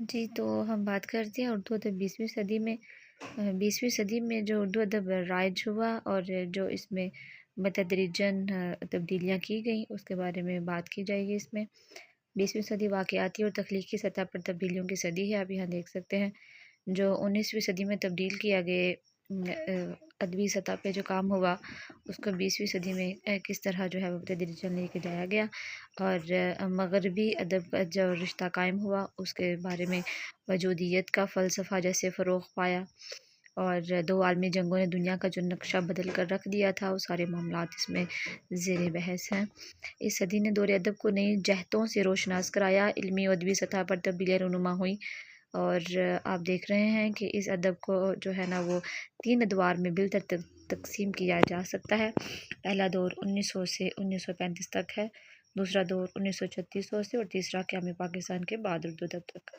جی، تو ہم بات کرتے ہیں اردو ادب 20ویں صدی میں جو اردو ادب رائج ہوا اور جو اس میں متدرجن تبدیلیاں کی گئیں اس کے بارے میں بات کی جائے گی اس میں۔ 20ویں صدی واقعاتی اور تخلیقی سطح پر تبدیلیوں کی صدی ہے، آپ یہاں دیکھ سکتے ہیں۔ جو 19ویں صدی میں تبدیل کیا گئے ادبی سطح پہ جو کام ہوا اس کو 20ویں صدی میں کس طرح جو ہے وہ تدریجاً لے کے جایا گیا، اور مغربی ادب کا جو رشتہ قائم ہوا اس کے بارے میں وجودیت کا فلسفہ جیسے فروغ پایا، اور دو عالمی جنگوں نے دنیا کا جو نقشہ بدل کر رکھ دیا تھا وہ سارے معاملات اس میں زیر بحث ہیں۔ اس صدی نے دور ادب کو نئی جہتوں سے روشناس کرایا، علمی و ادبی سطح پر تبدیلیاں رونما ہوئیں، اور آپ دیکھ رہے ہیں کہ اس ادب کو جو ہے نا وہ 3 ادوار میں بالترتیب تقسیم کیا جا سکتا ہے۔ پہلا دور 1900 سے 1935 تک ہے، دوسرا دور 1936 سے، اور تیسرا قیام پاکستان کے بعد اردو ادب تک۔